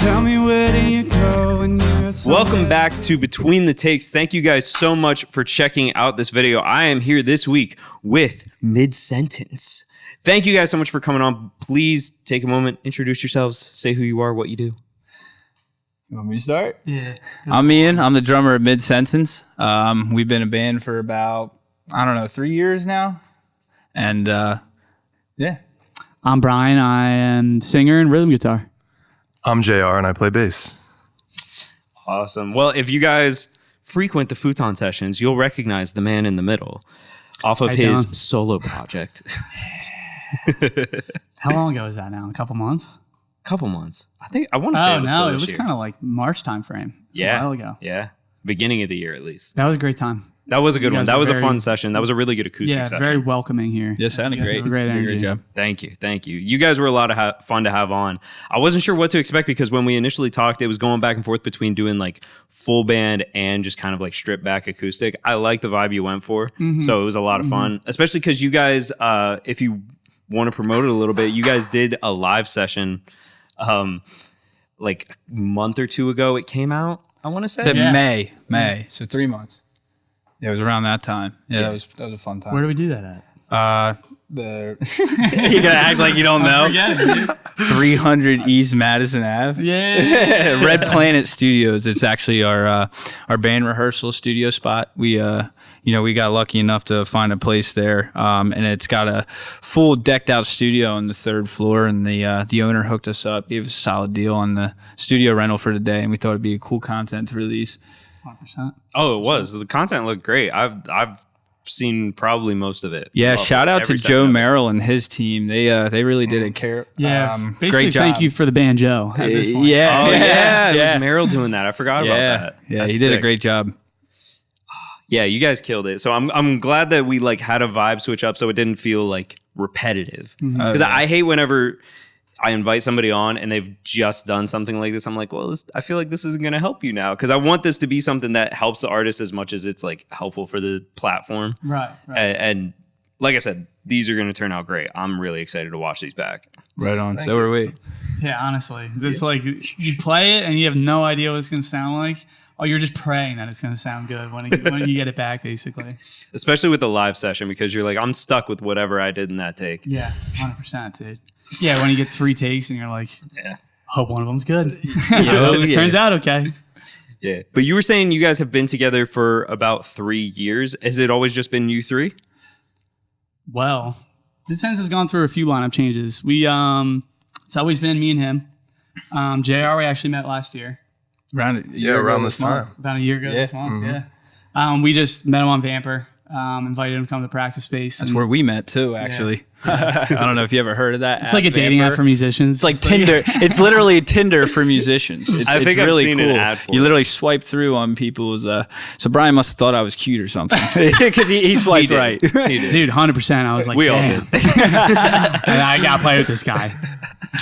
Tell me, where do you go when you're Welcome back to Between the Takes. Thank you guys so much for checking out this video. I am here this week with Mid-Sentence. Thank you guys so much for coming on. Please take a moment, introduce yourselves, say who you are, what you do. You want me to start? Yeah. I'm Ian. I'm the drummer of Mid-Sentence. We've been a band for about, 3 years now. And yeah. I'm Brian. I am singer and rhythm guitar. I'm JR and I play bass. Awesome. Well, if you guys frequent the Futon sessions, you'll recognize the man in the middle off of his solo project. How long ago is that now? A couple months? Couple months. I want to say it was still it this was year. kind of like March time frame. A while ago. Yeah. Beginning of the year, at least. That was a great time. That was a good one. guys That were was a very- fun session. That was a really good acoustic Yeah, session. very welcoming here. Yeah, sounded You guys great. have a great Did a energy. great job. Thank you. You guys were a lot of fun to have on. I wasn't sure what to expect because when we initially talked, it was going back and forth between doing like full band and just kind of like stripped back acoustic. I like the vibe you went for. So it was a lot of fun, especially because you guys, if you want to promote it a little bit, you guys did a live session like a month or two ago. It came out, I want to say. Said Yeah. May. So 3 months. Yeah, it was around that time. Yeah, that was a fun time. Where do we do that at? You're gonna act like you don't know. 300 East Madison Ave. Yeah. Red Planet Studios. It's actually our band rehearsal studio spot. We got lucky enough to find a place there, and it's got a full decked out studio on the 3rd floor. And the owner hooked us up, gave us a solid deal on the studio rental for the day, and we thought it'd be a cool content to release. 100%. Oh, it was. The content looked great. I've seen probably most of it. Yeah, Loved shout out to every second Joe of it. Merrill and his team. They really did a care. Yeah. Basically, great job. thank you for the banjo at this point. Yeah, Oh yeah, it yeah. was Merrill doing that. I forgot about that. Yeah, That's he did a sick. great job. Yeah, you guys killed it. So I'm glad that we like had a vibe switch up so it didn't feel like repetitive. Because I hate whenever I invite somebody on and they've just done something like this. I'm like, well, I feel like this isn't going to help you now. Because I want this to be something that helps the artist as much as it's like helpful for the platform. Right. And like I said, these are going to turn out great. I'm really excited to watch these back. Right on. So are we. Yeah, honestly. It's like you play it and you have no idea what it's going to sound like. Oh, you're just praying that it's going to sound good when you get it back, basically. Especially with the live session because you're like, I'm stuck with whatever I did in that take. Yeah, 100%, dude. Yeah, when you get 3 takes and you're like, hope one of them's good. I hope it turns out okay. Yeah. But you were saying you guys have been together for about 3 years. Has it always just been you three? Well, Mid-Sentence has gone through a few lineup changes. It's always been me and him. JR, we actually met last year, Around This time. about a year ago this month. Yeah. We just met him on Vamper, invited him to come to practice space. That's where we met too, actually. I don't know if you ever heard of that. it's like a dating app for musicians. It's like Tinder. It's literally Tinder for musicians. It's, I think it's I've really seen cool. an ad for You it. literally swipe through on people's. So Brian must have thought I was cute or something because he swiped right. He did. Dude, 100%. I was like, We all damn. And I got to play with this guy.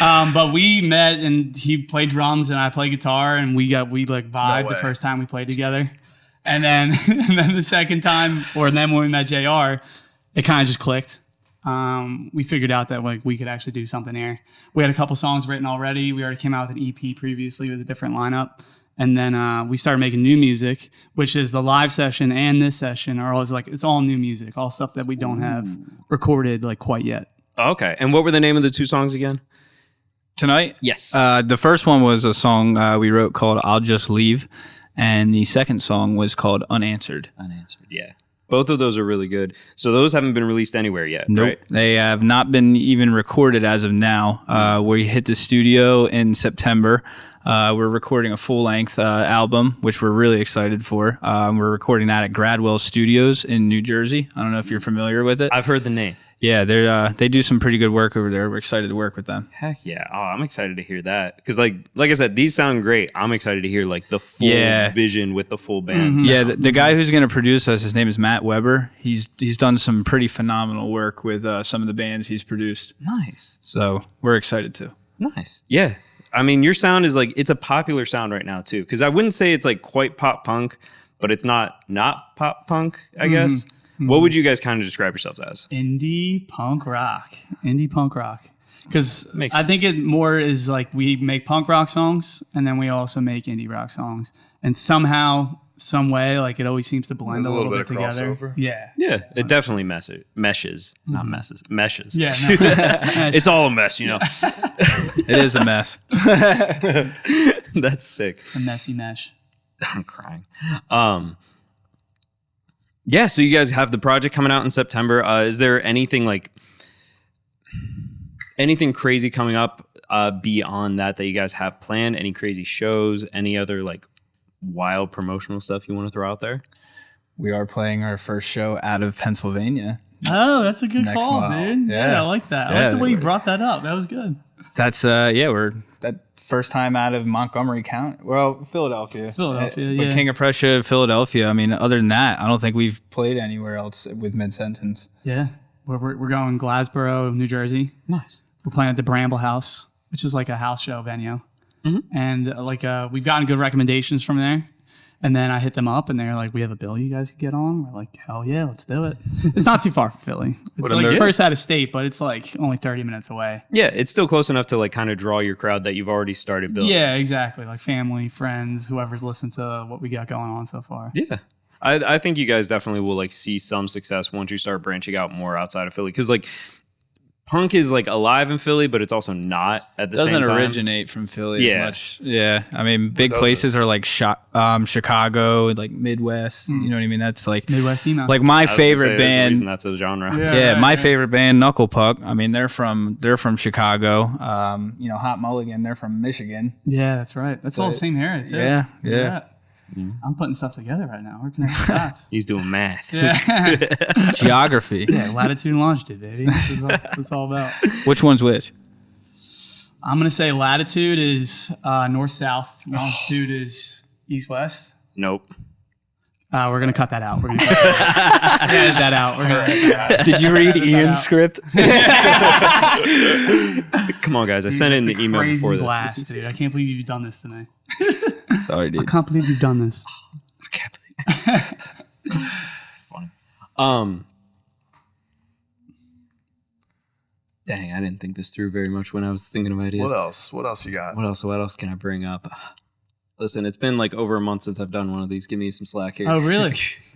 But we met and he played drums and I played guitar and we like vibed the way. first time we played together. And then the second time, or then when we met JR, it kind of just clicked. We figured out that like we could actually do something here. We had a couple songs written already. We already came out with an EP previously with a different lineup. And then we started making new music, which is the live session and this session are always like, it's all new music, all stuff that we don't have recorded like quite yet. Okay. And what were the name of the 2 songs again? Tonight, Yes. the first one was a song we wrote called "I'll Just Leave," and the second song was called "Unanswered." Unanswered. Yeah. Both of those are really good. So those haven't been released anywhere yet, Nope, right? they have not been even recorded as of now. We hit the studio in September. We're recording a full-length album, which we're really excited for. We're recording that at Gradwell Studios in New Jersey. I don't know if you're familiar with it. I've heard the name. Yeah, they do some pretty good work over there. We're excited to work with them. Heck yeah. Oh, I'm excited to hear that. Because like I said, these sound great. I'm excited to hear like the full vision with the full band. Yeah, the guy who's going to produce us, his name is Matt Weber. He's done some pretty phenomenal work with some of the bands he's produced. Nice. So we're excited too. Nice. Yeah. I mean, your sound is like, it's a popular sound right now too. Because I wouldn't say it's like quite pop punk, but it's not pop punk, I guess. What would you guys kind of describe yourselves as? Indie punk rock. because Makes I think sense. it more is like we make punk rock songs and then we also make indie rock songs, and somehow, some way, like it always seems to blend There's a little bit of together. crossover. Yeah. Yeah, it definitely meshes, not messes, meshes. Yeah. No. It's all a mess, you know. It is a mess. That's sick. A messy mesh. I'm crying. Yeah, so you guys have the project coming out in September. Is there anything crazy coming up beyond that you guys have planned? Any crazy shows? Any other like wild promotional stuff you want to throw out there? We are playing our first show out of Pennsylvania. Oh, that's a good Next call, month. dude. Yeah, Yeah. I like that. I Yeah, like the way you we're- brought that up. That was good. That's we're that first time out of Montgomery County. Well, Philadelphia. Philadelphia, But yeah. King of Prussia, Philadelphia. I mean, other than that, I don't think we've played anywhere else with mid-sentence. Yeah. We're going Glassboro, New Jersey. Nice. We're playing at the Bramble House, which is like a house show venue. Mm-hmm. And we've gotten good recommendations from there. And then I hit them up and they're like, we have a bill you guys could get on. We're like, hell yeah, let's do it. It's not too far from Philly. It's What a like nerd. first out of state, but it's like only 30 minutes away. Yeah, it's still close enough to like kind of draw your crowd that you've already started building. Yeah, exactly. Like family, friends, whoever's listened to what we got going on so far. Yeah. I think you guys definitely will like see some success once you start branching out more outside of Philly. Because like punk is like alive in Philly, but it's also not at the same Doesn't time. originate from Philly Yeah. as much. Yeah. I mean, big does it? places are like Chicago, like Midwest. You know what I mean? That's like Midwest emo. like my I was gonna say, favorite there's a band. reason that's a genre. Yeah, right, my right. favorite band, Knuckle Puck. I mean, they're from Chicago. Hot Mulligan, they're from Michigan. Yeah, that's right. That's all the same area, too. Yeah, Look at yeah. that. I'm putting stuff together right now. We're connecting the dots. He's doing math. Yeah. Geography. Yeah, latitude and longitude, baby. That's what it's all about. Which one's which? I'm going to say latitude is north-south. Longitude is east-west. Nope. We're going to cut that out. We're going to edit that out. We're going to edit that out. Did you read Ian's script? Come on, guys. I sent in the It's a email crazy before this. blast, dude. I can't believe you've done this to me. Sorry, I dude. can't believe you've done this. It's funny. Dang, I didn't think this through very much when I was thinking of ideas. What else? What else you got? What else can I bring up? Listen, it's been like over a month since I've done one of these. Give me some slack here. Oh, really?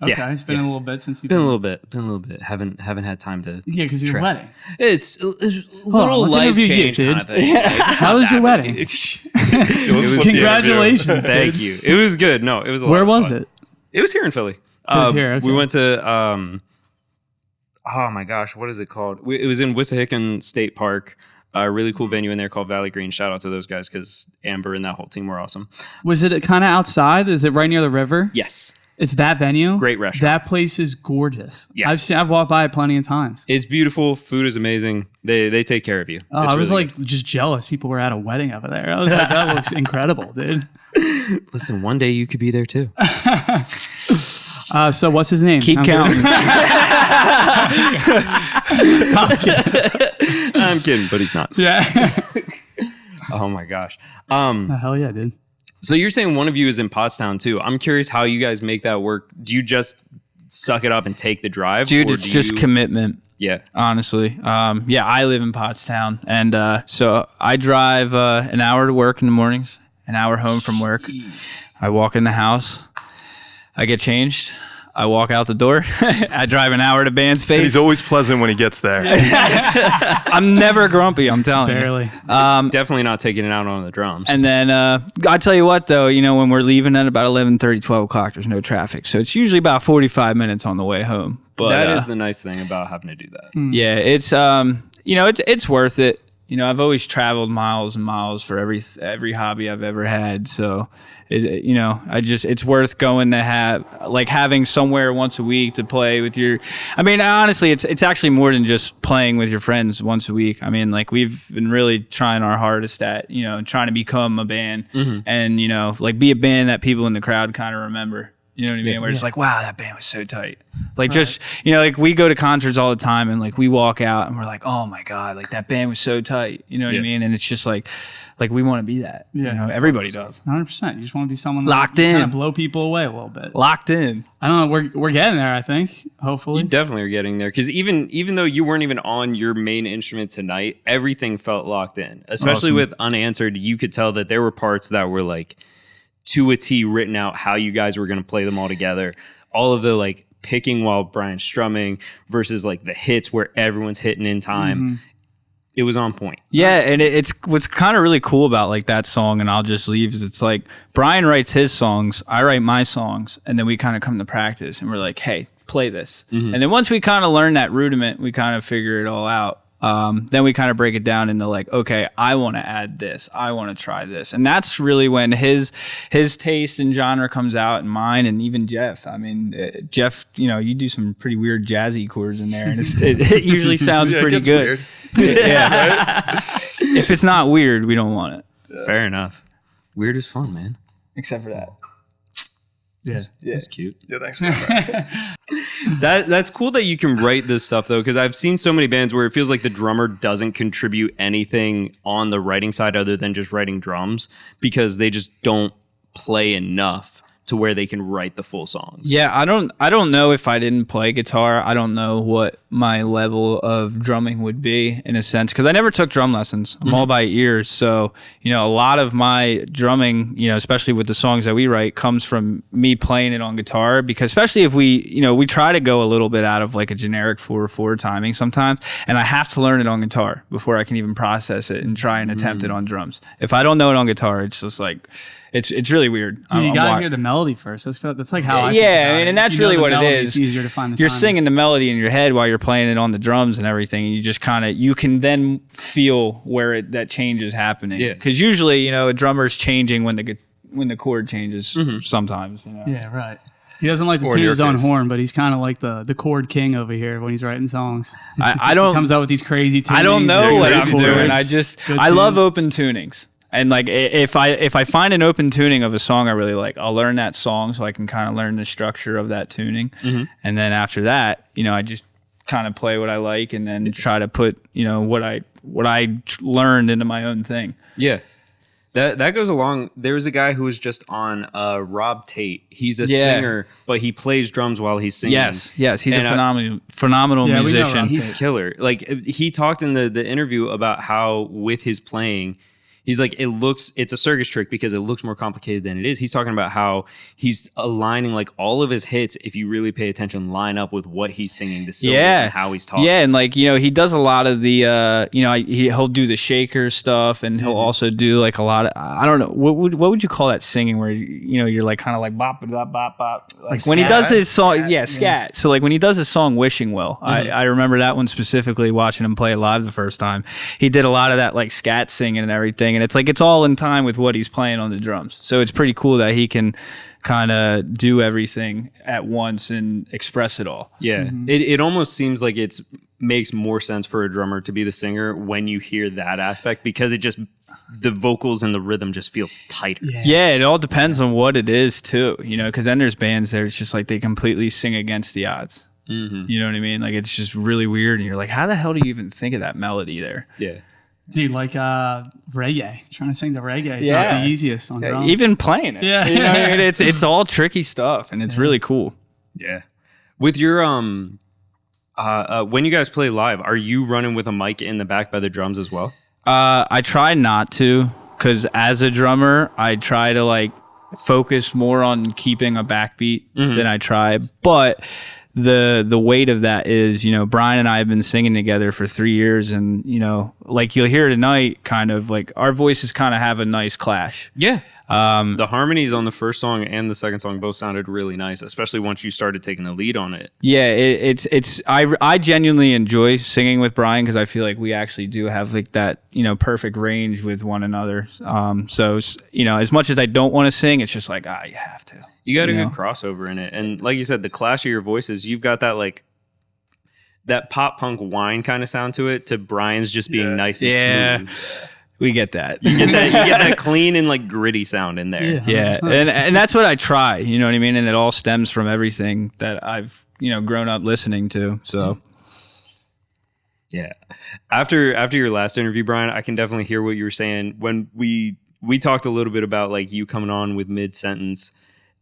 Okay, Yeah, it's been yeah. a little bit since you've Been a little bit. Haven't had time to. Yeah, because your Track. wedding. It's a on, little let's life interview you, change dude. kind of thing. Like, it's How not was your that wedding? big. was Congratulations. Thank dude. you. It was good. No, it was a lot Where of was fun. it? It was here in Philly. was here, okay. We went to oh my gosh, what is it called? It was in Wissahickon State Park. A really cool venue in there called Valley Green. Shout out to those guys because Amber and that whole team were awesome. Was it kind of outside? Is it right near the river? Yes, It's that venue. great restaurant. That place is gorgeous. Yes. I've walked by it plenty of times. It's beautiful. Food is amazing. They take care of you. Oh, It's I was really like just jealous. People were at a wedding over there. I was like, that looks incredible, dude. good. Listen, one day you could be there too. So what's his name? Keep I'm counting. I'm kidding, but he's not. Yeah. Oh my gosh. Hell yeah, dude. So you're saying one of you is in Pottstown too. I'm curious how you guys make that work. Do you just suck it up and take the drive? Dude, or it's do just you- commitment. Yeah. Honestly, I live in Pottstown, and so I drive an hour to work in the mornings, an hour home from work. I walk in the house, I get changed, I walk out the door, I drive an hour to band And space. he's always pleasant when he gets there. I'm never grumpy, I'm telling you. Barely. Definitely not taking it out on the drums. And then I tell you what, though, when we're leaving at about 11:30, 12 o'clock, there's no traffic, so it's usually about 45 minutes on the way home. But that is the nice thing about having to do that. yeah, it's it's worth it. I've always traveled miles and miles for every hobby I've ever had. So, it's worth going to having somewhere once a week to play with your. I mean, honestly, it's actually more than just playing with your friends once a week. I mean, like we've been really trying our hardest at trying to become a band and be a band that people in the crowd kind of remember. You know what I mean? Where it's like, wow, that band was so tight. Like just, you know, like we go to concerts all the time and like we walk out and we're like, oh my God, like that band was so tight. You know what I mean? And it's just like we want to be that. Yeah. You know, everybody does. 100%. You just want to be someone Locked that in. kind of blow people away a little bit. Locked in. I don't know. We're getting there, I think, hopefully. You definitely are getting there because even though you weren't even on your main instrument tonight, everything felt locked in. Especially with Unanswered, you could tell that there were parts that were like to a T written out how you guys were going to play them all together. All of the like picking while Brian's strumming versus like the hits where everyone's hitting in time. It was on point. Yeah, and it's what's kind of really cool about like that song, and I'll just leave, is it's like Brian writes his songs, I write my songs, and then we kind of come to practice and we're like, hey, play this. And then once we kind of learn that rudiment, we kind of figure it all out. Then we kind of break it down into like, okay, I want to add this, I want to try this, and that's really when his taste and genre comes out, and mine, and even Jeff. I mean, Jeff, you know, you do some pretty weird jazzy chords in there, and it usually sounds Yeah, it pretty gets good. weird. Yeah. If it's not weird, we don't want it. Fair enough. Weird is fun, man. Except for that. Yeah. That's cute. Yeah, thanks for that. That's cool that you can write this stuff though, because I've seen so many bands where it feels like the drummer doesn't contribute anything on the writing side other than just writing drums because they just don't play enough to where they can write the full songs. Yeah, I don't know if I didn't play guitar. I don't know what my level of drumming would be in a sense, because I never took drum lessons. I'm all by ear. So, you know, a lot of my drumming, you know, especially with the songs that we write, comes from me playing it on guitar, because especially if we try to go a little bit out of like a generic 4/4 timing sometimes, and I have to learn it on guitar before I can even process it and try and attempt it on drums. If I don't know it on guitar, it's just like, it's really weird. Dude, you gotta hear the melody first. That's like how I think yeah, about I mean, it. and If that's you know really the what melody, it is. It's easier to find the You're timing. singing the melody in your head while you're playing it on the drums and everything, and you just kind of, you can then feel where that change is happening. Yeah. Because usually, you know, a drummer's changing when the chord changes sometimes. You know? Yeah, right. He doesn't like to Or in toot your his own case. horn, but he's kind of like the chord king over here when he's writing songs. I He don't. comes out with these crazy tunings. I don't know what crazy I'm doing. chords, good I love tunes. open tunings. And like if I find an open tuning of a song I really like, I'll learn that song so I can kind of learn the structure of that tuning. And then after that, you know, I just kind of play what I like and then try to put, you know, what I learned into my own thing. Yeah. That goes along. There's a guy who was just on Rob Tate. He's a singer, but he plays drums while he's singing. Yes, he's And a phenomenal Yeah, we know musician. Rob. He's killer. Like he talked in the interview about how with his playing, he's like, it's a circus trick because it looks more complicated than it is. He's talking about how he's aligning like all of his hits, if you really pay attention, line up with what he's singing, the syllables and how he's talking. Yeah, and like, you know, he does a lot of the, you know, he'll do the shaker stuff, and he'll also do like a lot of, I don't know, what would you call that singing where, you know, you're like kind of like bop, bop, bop, bop. Like when he scat? does his song, scat. So like when he does his song Wishing Well, I remember that one specifically, watching him play it live the first time. He did a lot of that like scat singing and everything, and it's like, it's all in time with what he's playing on the drums. So it's pretty cool that he can kind of do everything at once and express it all. Yeah. It almost seems like it makes more sense for a drummer to be the singer when you hear that aspect, because it just, the vocals and the rhythm just feel tighter. Yeah, it all depends on what it is too, you know, because then there's bands that it's just like they completely sing against the odds. You know what I mean? Like it's just really weird, and you're like, how the hell do you even think of that melody there? Yeah. Dude, like reggae. Trying to sing the reggae. It's Yeah. not the easiest on drums. Even playing it. Yeah. You know what I mean? It's all tricky stuff, and it's really cool. Yeah. With your when you guys play live, are you running with a mic in the back by the drums as well? I try not to, because as a drummer, I try to like focus more on keeping a backbeat than I try. But the weight of that is, you know, Brian and I have been singing together for 3 years, and you know, like you'll hear tonight, kind of like our voices kind of have a nice clash. Yeah. The harmonies on the first song and the second song both sounded really nice, especially once you started taking the lead on it. Yeah, I genuinely enjoy singing with Brian, because I feel like we actually do have like that, you know, perfect range with one another. So you know, as much as I don't want to sing, it's just like, you have to. You got a You good crossover in it. And like you said, the clash of your voices, you've got that like that pop punk whine kind of sound to it, to Brian's just being nice and smooth. We get that. You get that clean and like gritty sound in there. Yeah, 100%. and that's what I try. You know what I mean? And it all stems from everything that I've grown up listening to. So Yeah. After your last interview, Brian, I can definitely hear what you were saying when we talked a little bit about like you coming on with mid-sentence,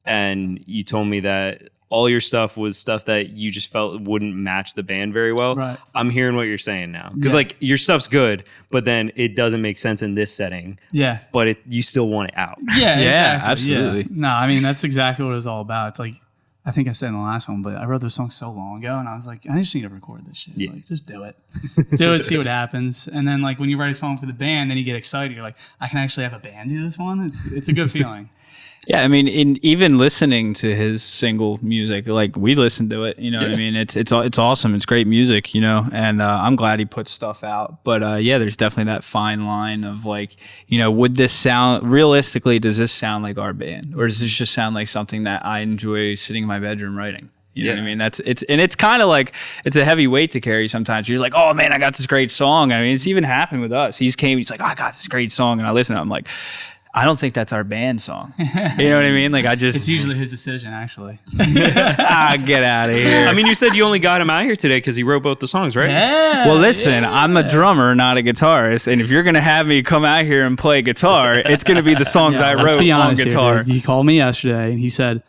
and you told me that all your stuff was stuff that you just felt wouldn't match the band very well. Right. I'm hearing what you're saying now. Because like your stuff's good, but then it doesn't make sense in this setting. Yeah. But you still want it out. Yeah, Yeah, exactly. absolutely. Yeah. No, I mean, that's exactly what it was all about. It's like, I think I said in the last one, but I wrote this song so long ago, and I was like, I just need to record this shit. Yeah. Like, just do it. Do it, see what happens. And then, like, when you write a song for the band, then you get excited. You're like, I can actually have a band do this one. It's a good feeling. yeah, I mean, in even listening to his single music, like we listened to it. You know what I mean? It's awesome. It's great music. And I'm glad he puts stuff out. But yeah, there's definitely that fine line of like, would this sound realistically? Does this sound like our band, or does this just sound like something that I enjoy sitting in my bedroom writing? You know what I mean? It's kind of like, it's a heavy weight to carry sometimes. You're like, oh man, I got this great song. I mean, it's even happened with us. He's like, oh, I got this great song. And I listen to it. I'm like, I don't think that's our band song. You know what I mean? Like It's usually his decision, actually. get out of here. I mean, you said you only got him out here today because he wrote both the songs, right? Well, listen, I'm a drummer, not a guitarist, and if you're gonna have me come out here and play guitar, it's gonna be the songs I Let's wrote be on honest guitar. here, dude. He called me yesterday, and he said,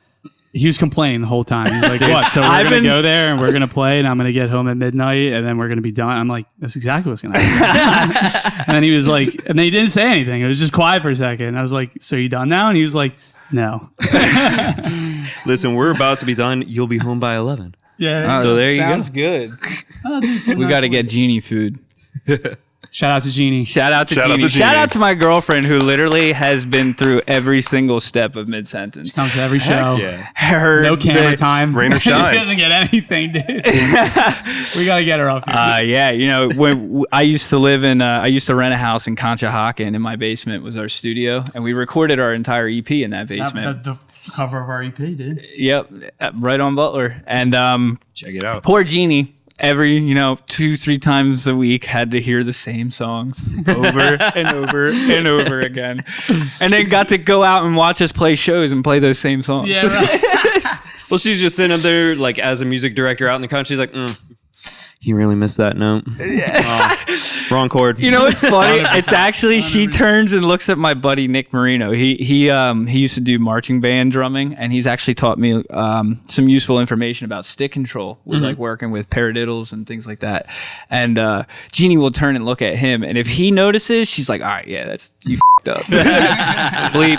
he was complaining the whole time. He's like, what? So we're I've going to been- go there, and we're going to play, and I'm going to get home at midnight, and then we're going to be done. I'm like, that's exactly what's going to happen. And then he was like, and then he didn't say anything. It was just quiet for a second. And I was like, so you done now? And he was like, no. Listen, we're about to be done. You'll be home by 11. Yeah. So there you go. Sounds good. Oh, dude, it's like We got to not- get Jeannie food. Shout out to Jeannie. Shout out to Shout out Jeannie. to Shout Jeannie. out to my girlfriend who literally has been through every single step of mid-sentence. Comes to every show. Yeah. Her No camera the- time. Rain or She shine. doesn't get anything, dude. We got to get her up here. Yeah, when I used to live in, I used to rent a house in Conshohocken. In my basement was our studio, and we recorded our entire EP in that basement. the cover of our EP, dude. Yep, right on Butler. And Check it out. poor Jeannie, every 2-3 times a week had to hear the same songs over and over and over again, and then got to go out and watch us play shows and play those same songs. Yeah, right. Well, she's just sitting up there, like, as a music director out in the country. She's like, he really missed that note. Oh, wrong chord. It's funny. It's actually she turns and looks at my buddy Nick Marino. He used to do marching band drumming, and he's actually taught me some useful information about stick control with like working with paradiddles and things like that. And Jeannie will turn and look at him, and if he notices, she's like, "All right, yeah, that's you f***ed up." Bleep.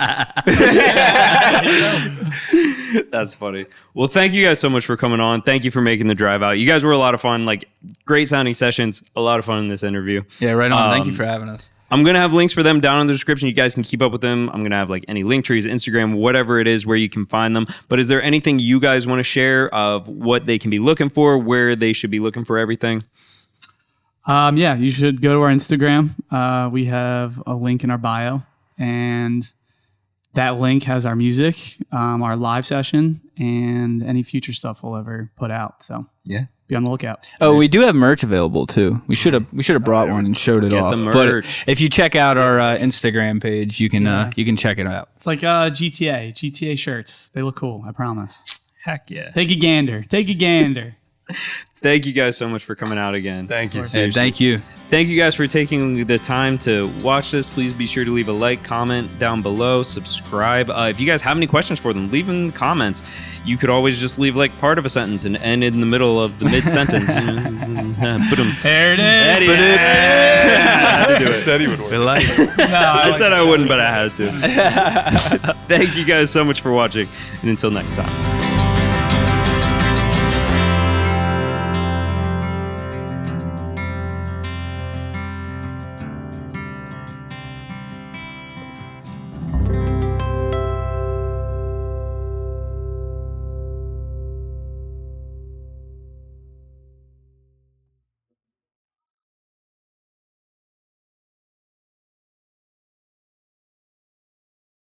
That's funny. Well, thank you guys so much for coming on. Thank you for making the drive out. You guys were a lot of fun, like great sounding sessions, a lot of fun in this interview. Yeah, right on. Thank you for having us. I'm going to have links for them down in the description. You guys can keep up with them. I'm going to have like any link trees, Instagram, whatever it is where you can find them. But is there anything you guys want to share of what they can be looking for, where they should be looking for everything? Yeah, you should go to our Instagram. We have a link in our bio, and that link has our music, our live session, and any future stuff we'll ever put out. So Yeah. be on the lookout. Oh, we do have merch available too. We should have brought one and showed it Get off. the But merch. if you check out our Instagram page, you can check it out. It's like GTA shirts. They look cool, I promise. Heck yeah. Take a gander. Take a gander. Thank you guys so much for coming out again. Thank you. Hey, thank you. Thank you guys for taking the time to watch this. Please be sure to leave a like, comment down below, subscribe. If you guys have any questions for them, leave them in the comments. You could always just leave like part of a sentence and end in the middle of the mid-sentence. There it is. You said he would win. I said I wouldn't, but I had to. Thank you guys so much for watching, and until next time.